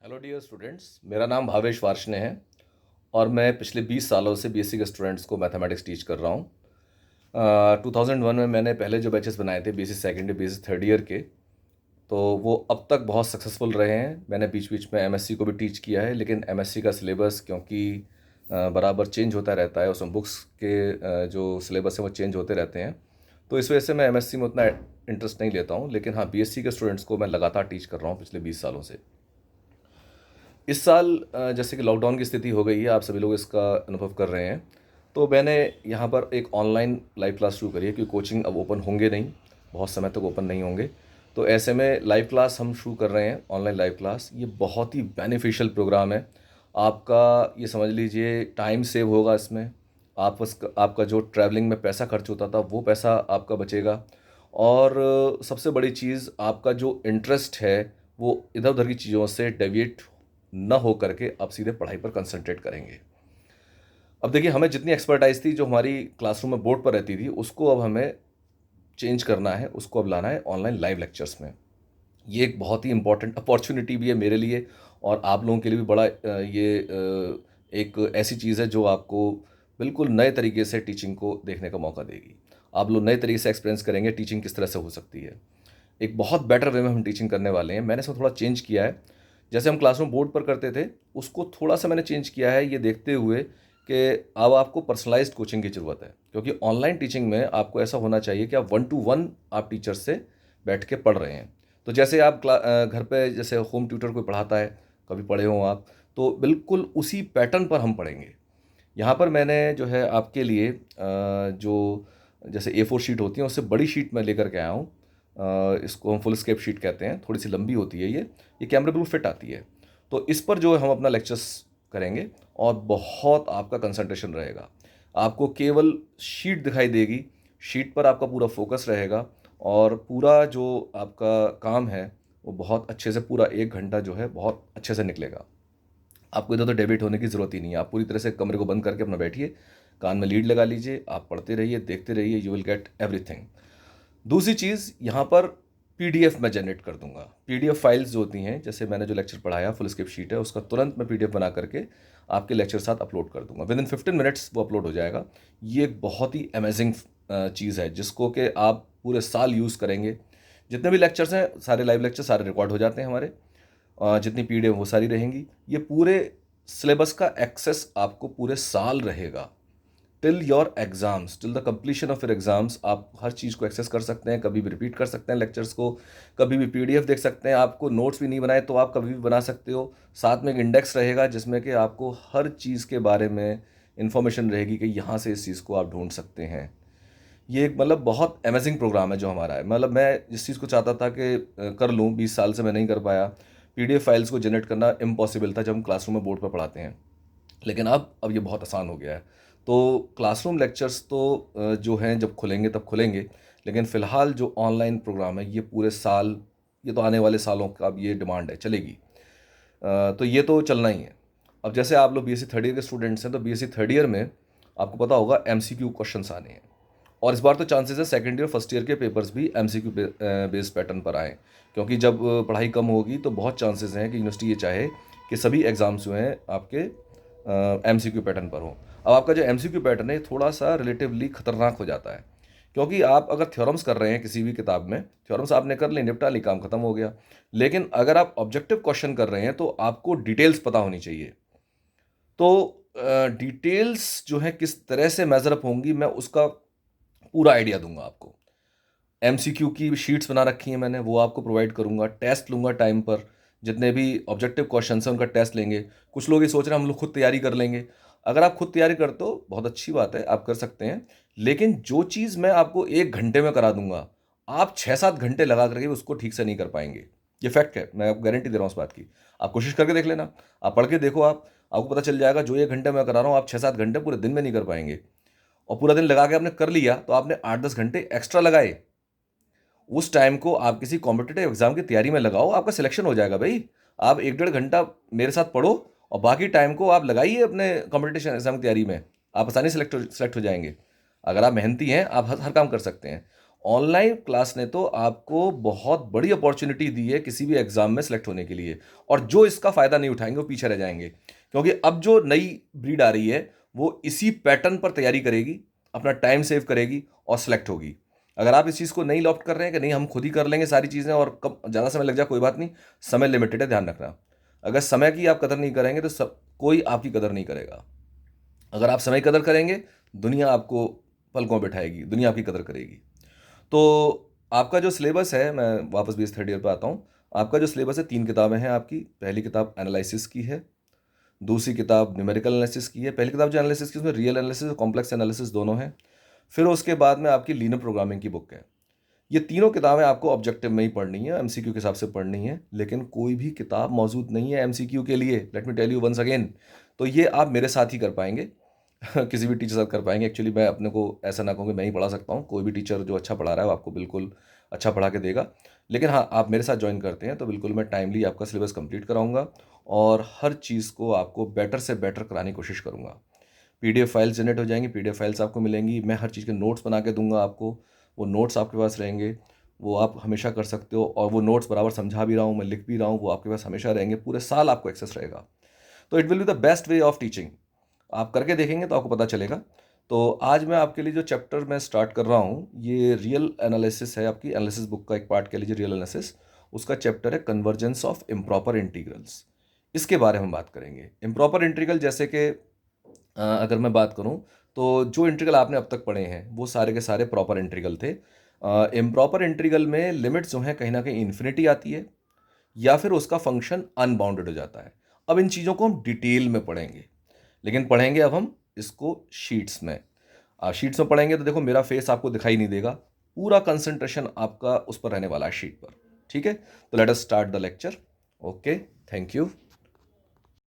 Hello dear students, मेरा नाम भावेश वार्ष्णेय है और मैं पिछले 20 सालों से बीएससी के स्टूडेंट्स को मैथमेटिक्स टीच कर रहा हूँ। 2001 में मैंने पहले जो बैचेस बनाए थे BSc second year BSc third year के, तो वो अब तक बहुत सक्सेसफुल रहे हैं। मैंने बीच बीच में एमएससी को भी टीच किया है, लेकिन एमएससी का सिलेबस क्योंकि बराबर चेंज होता रहता है, उसमें बुक्स के जो सिलेबस है वो चेंज होते रहते हैं, तो इस वजह से मैं एमएससी में उतना इंटरेस्ट नहीं लेता हूँ। लेकिन हाँ, बीएससी के स्टूडेंट्स को मैं लगातार टीच कर रहा हूँ पिछले 20 सालों से। इस साल जैसे कि लॉकडाउन की स्थिति हो गई है, आप सभी लोग इसका अनुभव कर रहे हैं, तो मैंने यहाँ पर एक ऑनलाइन लाइव क्लास शुरू करी है, क्योंकि कोचिंग अब ओपन होंगे नहीं, बहुत समय तक ओपन नहीं होंगे। तो ऐसे में लाइव क्लास हम शुरू कर रहे हैं, ऑनलाइन लाइव क्लास। ये बहुत ही बेनिफिशियल प्रोग्राम है। आपका ये समझ लीजिए टाइम सेव होगा इसमें। आपका जो ट्रैवलिंग में पैसा खर्च होता था वो पैसा आपका बचेगा। और सबसे बड़ी चीज़, आपका जो इंटरेस्ट है वो इधर उधर की चीज़ों से डेविएट न हो करके आप सीधे पढ़ाई पर कंसंट्रेट करेंगे। अब देखिए, हमें जितनी एक्सपर्टाइज थी जो हमारी क्लासरूम में बोर्ड पर रहती थी, उसको अब हमें चेंज करना है, उसको अब लाना है ऑनलाइन लाइव लेक्चर्स में। ये एक बहुत ही इंपॉर्टेंट अपॉर्चुनिटी भी है मेरे लिए, और आप लोगों के लिए भी बड़ा एक ऐसी चीज़ है जो आपको बिल्कुल नए तरीके से टीचिंग को देखने का मौका देगी। आप लोग नए तरीके से एक्सपीरियंस करेंगे टीचिंग किस तरह से हो सकती है। एक बहुत बेटर वे में हम टीचिंग करने वाले हैं। मैंने इसमें थोड़ा चेंज किया है। जैसे हम क्लासरूम बोर्ड पर करते थे, उसको थोड़ा सा मैंने चेंज किया है, ये देखते हुए कि अब आपको पर्सनलाइज्ड कोचिंग की ज़रूरत है। क्योंकि ऑनलाइन टीचिंग में आपको ऐसा होना चाहिए कि आप 1 to 1 आप टीचर से बैठ के पढ़ रहे हैं। तो जैसे आप घर पे जैसे होम ट्यूटर कोई पढ़ाता है, कभी पढ़े हों आप, तो बिल्कुल उसी पैटर्न पर हम पढ़ेंगे। यहाँ पर मैंने जो है आपके लिए जो जैसे A4 शीट होती है, उससे बड़ी शीट मैं लेकर के आया हूँ। इसको हम फुल स्केप शीट कहते हैं, थोड़ी सी लंबी होती है ये कैमरे बिल्कुल फिट आती है। तो इस पर जो है हम अपना लेक्चर्स करेंगे, और बहुत आपका कंसंट्रेशन रहेगा। आपको केवल शीट दिखाई देगी, शीट पर आपका पूरा फोकस रहेगा, और पूरा जो आपका काम है वो बहुत अच्छे से, पूरा 1 घंटा जो है बहुत अच्छे से निकलेगा। आपको इधर उधर डेविएट होने की ज़रूरत ही नहीं है। आप पूरी तरह से कमरे को बंद करके अपना बैठिए, कान में लीड लगा लीजिए, आप पढ़ते रहिए, देखते रहिए, यू विल गेट एवरीथिंग। दूसरी चीज़, यहाँ पर पीडीएफ मैं जनरेट कर दूंगा। पीडीएफ फाइल्स जो होती हैं, जैसे मैंने जो लेक्चर पढ़ाया फुल स्क्रिप्ट शीट है, उसका तुरंत मैं पीडीएफ बना करके आपके लेक्चर साथ अपलोड कर दूंगा। विद इन 15 मिनट्स वो अपलोड हो जाएगा। ये एक बहुत ही अमेजिंग चीज़ है, जिसको कि आप पूरे साल यूज़ करेंगे। जितने भी लेक्चर्स हैं, सारे लाइव लेक्चर सारे रिकॉर्ड हो जाते हैं हमारे। जितनी पीडीएफ वो सारी रहेंगी। ये पूरे सिलेबस का एक्सेस आपको पूरे साल रहेगा, till your exams, till the completion of your exams. आप हर चीज़ को एक्सेस कर सकते हैं, कभी भी रिपीट कर सकते हैं लेक्चर्स को, कभी भी पीडीएफ देख सकते हैं। आपको नोट्स भी नहीं बनाए तो आप कभी भी बना सकते हो। साथ में एक इंडेक्स रहेगा जिसमें कि आपको हर चीज़ के बारे में इंफॉर्मेशन रहेगी कि यहाँ से इस चीज़ को आप ढूंढ सकते हैं। ये एक मतलब बहुत अमेजिंग प्रोग्राम है जो हमारा है। मतलब मैं जिस चीज़ को चाहता था कि कर लूँ, 20 साल से मैं नहीं कर पाया। पीडीएफ फाइल्स को जनरेट करना इम्पॉसिबल था जब हम क्लासरूम में बोर्ड पर पढ़ाते हैं, लेकिन अब ये बहुत आसान हो गया है। तो क्लासरूम लेक्चर्स तो जो हैं जब खुलेंगे तब खुलेंगे, लेकिन फ़िलहाल जो ऑनलाइन प्रोग्राम है ये पूरे साल, ये तो आने वाले सालों का अब ये डिमांड है, चलेगी। तो ये तो चलना ही है। अब जैसे आप लोग बीएससी थर्ड ईयर के स्टूडेंट्स हैं, तो बीएससी थर्ड ईयर में आपको पता होगा एमसीक्यू क्वेश्चंस आने हैं। और इस बार तो चांसेस है सेकंड ईयर फर्स्ट ईयर के पेपर्स भी एमसीक्यू बेस्ड पैटर्न पर आएँ। क्योंकि जब पढ़ाई कम होगी तो बहुत चांसेस हैं कि यूनिवर्सिटी ये चाहे कि सभी एग्ज़ाम्स जो हैं आपके एमसीक्यू पैटर्न पर हो। अब आपका जो एमसीक्यू पैटर्न है थोड़ा सा रिलेटिवली खतरनाक हो जाता है, क्योंकि आप अगर थ्योरम्स कर रहे हैं किसी भी किताब में, थ्योरम्स आपने कर ली, निपटा ली, काम खत्म हो गया। लेकिन अगर आप ऑब्जेक्टिव क्वेश्चन कर रहे हैं तो आपको डिटेल्स पता होनी चाहिए। तो डिटेल्स जो है किस तरह से मेजर अप होंगी, मैं उसका पूरा आइडिया दूंगा आपको। एमसीक्यू की शीट्स बना रखी हैं मैंने, वो आपको प्रोवाइड करूंगा। टेस्ट लूंगा टाइम पर, जितने भी ऑब्जेक्टिव क्वेश्चन हैं उनका टेस्ट लेंगे। कुछ लोग ये सोच रहे हैं हम लोग खुद तैयारी कर लेंगे। अगर आप खुद तैयारी करते हो बहुत अच्छी बात है, आप कर सकते हैं। लेकिन जो चीज़ मैं आपको 1 घंटे में करा दूंगा, आप 6-7 घंटे लगा करके उसको ठीक से नहीं कर पाएंगे। ये फैक्ट है, मैं आपको गारंटी दे रहा हूँ इस बात की। आप कोशिश करके देख लेना, आप पढ़ के देखो, आपको पता चल जाएगा जो 1 घंटे मैं करा रहा हूँ आप 6-7 घंटे पूरे दिन में नहीं कर पाएंगे। और पूरा दिन लगा के आपने कर लिया तो आपने 8-10 घंटे एक्स्ट्रा लगाए। उस टाइम को आप किसी कॉम्पिटिटिव एग्जाम की तैयारी में लगाओ, आपका सिलेक्शन हो जाएगा भाई। आप 1-1.5 घंटा मेरे साथ पढ़ो और बाकी टाइम को आप लगाइए अपने कॉम्पिटिशन एग्जाम की तैयारी में, आप आसानी सेलेक्ट हो जाएंगे। अगर आप मेहनती हैं आप हर काम कर सकते हैं। ऑनलाइन क्लास ने तो आपको बहुत बड़ी अपॉर्चुनिटी दी है किसी भी एग्जाम में सेलेक्ट होने के लिए, और जो इसका फायदा नहीं उठाएंगे वो पीछे रह जाएंगे, क्योंकि अब जो नई ब्रीड आ रही है वो इसी पैटर्न पर तैयारी करेगी, अपना टाइम सेव करेगी और सेलेक्ट होगी। अगर आप इस चीज़ को नहीं लॉप्ट कर रहे हैं कि नहीं हम खुद ही कर लेंगे सारी चीज़ें और कब ज़्यादा समय लग जाए कोई बात नहीं, समय लिमिटेड है, ध्यान रखना। अगर समय की आप कदर नहीं करेंगे तो सब कोई आपकी कदर नहीं करेगा। अगर आप समय की कदर करेंगे, दुनिया आपको पलकों पे बिठाएगी, दुनिया आपकी कदर करेगी। तो आपका जो सिलेबस है, मैं वापस भी इस थर्ड ईयर पे आता हूँ। आपका जो सिलेबस है 3 किताबें हैं आपकी। पहली किताब एनालिसिस की है, दूसरी किताब न्यूमेरिकल एनालिसिस की है। पहली किताब जो एनालिसिस की उसमें रियल एनालिसिस और कॉम्प्लेक्स एनालिसिस दोनों हैं। फिर उसके बाद में आपकी लीनियर प्रोग्रामिंग की बुक है। ये तीनों किताबें आपको ऑब्जेक्टिव में ही पढ़नी है, एमसीक्यू के हिसाब से पढ़नी है, लेकिन कोई भी किताब मौजूद नहीं है एमसीक्यू के लिए, let me tell you once again. तो ये आप मेरे साथ ही कर पाएंगे किसी भी टीचर साथ कर पाएंगे। एक्चुअली मैं अपने को ऐसा ना कहूँ कि मैं ही पढ़ा सकता हूँ, कोई भी टीचर जो अच्छा पढ़ा रहा है वो आपको बिल्कुल अच्छा पढ़ा के देगा। लेकिन हाँ, आप मेरे साथ ज्वाइन करते हैं तो बिल्कुल मैं टाइमली आपका सिलेबस कंप्लीट कराऊंगा और हर चीज़ को आपको बेटर से बेटर कराने की कोशिश करूँगा। पीडीएफ फाइल्स जनरेट हो जाएंगी, पीडीएफ फाइल्स आपको मिलेंगी, मैं हर चीज़ के नोट्स बना के दूंगा आपको। वो नोट्स आपके पास रहेंगे, वो आप हमेशा कर सकते हो, और वो नोट्स बराबर समझा भी रहा हूँ, मैं लिख भी रहा हूँ, वो आपके पास हमेशा रहेंगे, पूरे साल आपको एक्सेस रहेगा। तो it will be the best way of teaching. आप करके देखेंगे तो आपको पता चलेगा। तो आज मैं आपके लिए जो चैप्टर मैं स्टार्ट कर रहा हूँ, ये रियल एनालिसिस है, आपकी एनालिसिस बुक का एक पार्ट कह लीजिए रियल एनालिसिस। उसका चैप्टर है कन्वर्जेंस ऑफ इम्प्रॉपर इंटीग्रल्स। इसके बारे में हम बात करेंगे। इम्प्रॉपर इंटीग्रल जैसे कि अगर मैं बात करूं तो जो इंटीग्रल आपने अब तक पढ़े हैं वो सारे के सारे प्रॉपर इंटीग्रल थे। इम्प्रॉपर इंटीग्रल में लिमिट्स जो हैं कहीं ना कहीं इन्फिनिटी आती है या फिर उसका फंक्शन अनबाउंडेड हो जाता है। अब इन चीज़ों को हम डिटेल में पढ़ेंगे, लेकिन पढ़ेंगे अब हम इसको शीट्स में। शीट्स में पढ़ेंगे तो देखो मेरा फेस आपको दिखाई नहीं देगा, पूरा कंसंट्रेशन आपका उस पर रहने वाला है, शीट पर। ठीक है, तो let us start the lecture. Okay, thank you.